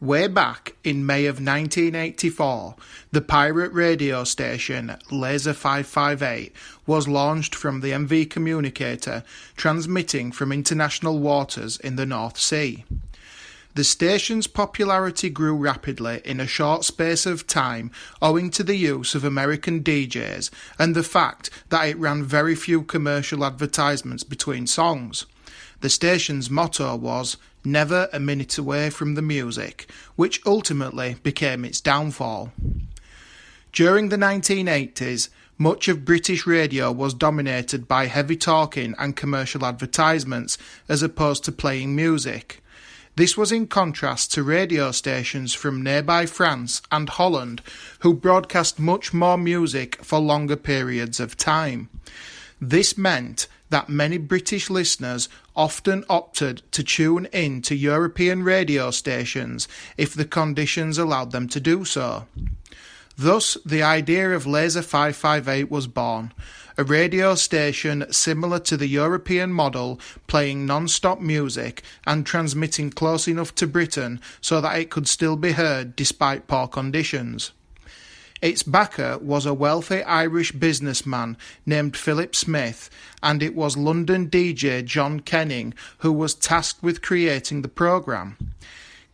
Way back in May of 1984, the pirate radio station Laser 558 was launched from the MV Communicator, transmitting from international waters in the North Sea. The station's popularity grew rapidly in a short space of time owing to the use of American DJs and the fact that it ran very few commercial advertisements between songs. The station's motto was, "Never a minute away from the music," which ultimately became its downfall. During the 1980s, much of British radio was dominated by heavy talking and commercial advertisements as opposed to playing music. This was in contrast to radio stations from nearby France and Holland, who broadcast much more music for longer periods of time. This meant that many British listeners often opted to tune in to European radio stations if the conditions allowed them to do so. Thus, the idea of Laser 558 was born, a radio station similar to the European model, playing non-stop music and transmitting close enough to Britain so that it could still be heard despite poor conditions. Its backer was a wealthy Irish businessman named Philip Smith, and it was London DJ John Kenning who was tasked with creating the programme.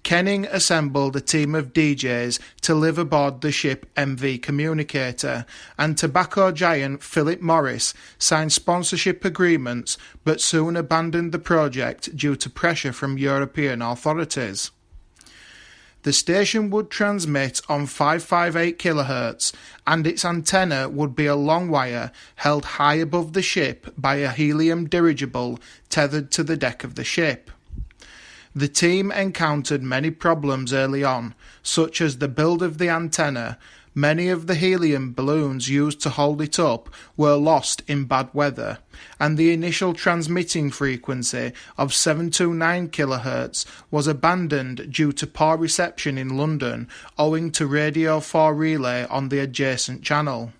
Kenning assembled a team of DJs to live aboard the ship MV Communicator, and tobacco giant Philip Morris signed sponsorship agreements but soon abandoned the project due to pressure from European authorities. The station would transmit on 558 kHz, and its antenna would be a long wire held high above the ship by a helium dirigible tethered to the deck of the ship. The team encountered many problems early on, such as the build of the antenna. Many of the helium balloons used to hold it up were lost in bad weather, and the initial transmitting frequency of 729 kHz was abandoned due to poor reception in London owing to Radio 4 relay on the adjacent channel.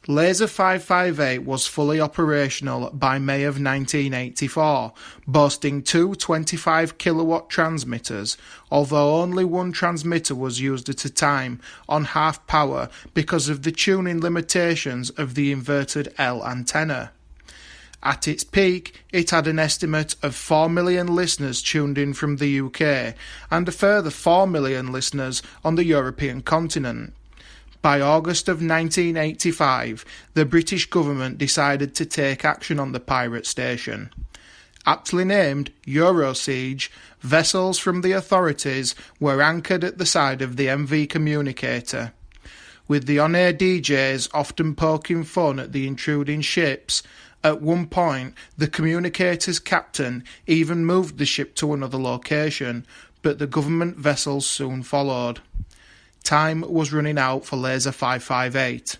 Laser 558 was fully operational by May of 1984, boasting two 25 kilowatt transmitters, although only one transmitter was used at a time on half power because of the tuning limitations of the inverted L antenna. At its peak, it had an estimate of 4 million listeners tuned in from the UK and a further 4 million listeners on the European continent. By August of 1985, the British government decided to take action on the pirate station. Aptly named Eurosiege, vessels from the authorities were anchored at the side of the MV Communicator. With the on-air DJs often poking fun at the intruding ships, at one point the Communicator's captain even moved the ship to another location, but the government vessels soon followed. Time was running out for Laser 558.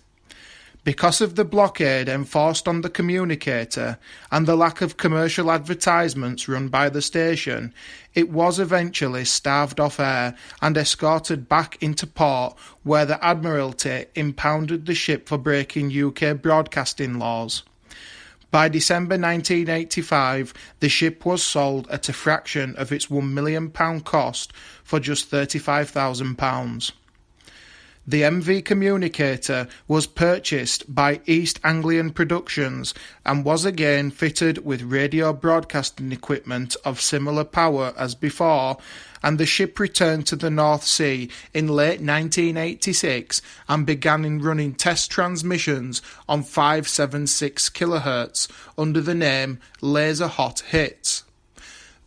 Because of the blockade enforced on the Communicator and the lack of commercial advertisements run by the station, it was eventually starved off air and escorted back into port, where the Admiralty impounded the ship for breaking UK broadcasting laws. By December 1985, the ship was sold at a fraction of its £1 million cost for just £35,000. The MV Communicator was purchased by East Anglian Productions and was again fitted with radio broadcasting equipment of similar power as before, and the ship returned to the North Sea in late 1986 and began in running test transmissions on 576 kHz under the name Laser Hot Hits.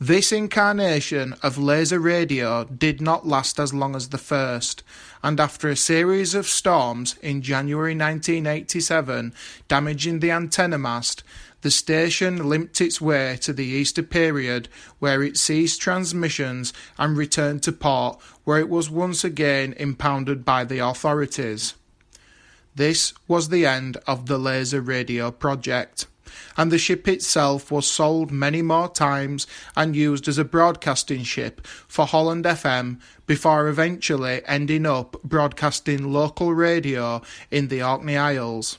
This incarnation of laser radio did not last as long as the first, and after a series of storms in January 1987 damaging the antenna mast, the station limped its way to the Easter period, where it ceased transmissions and returned to port, where it was once again impounded by the authorities. This was the end of the laser radio project, and the ship itself was sold many more times and used as a broadcasting ship for Holland FM before eventually ending up broadcasting local radio in the Orkney Isles.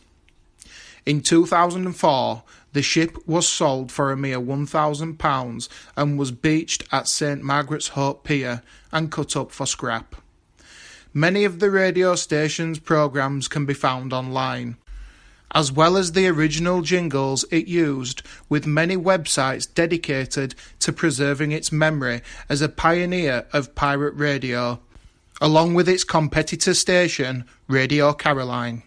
In 2004, The ship was sold for a mere £1,000 and was beached at St Margaret's Hope Pier and cut up for scrap. Many of the radio station's programmes can be found online, as well as the original jingles it used, with many websites dedicated to preserving its memory as a pioneer of pirate radio, along with its competitor station, Radio Caroline.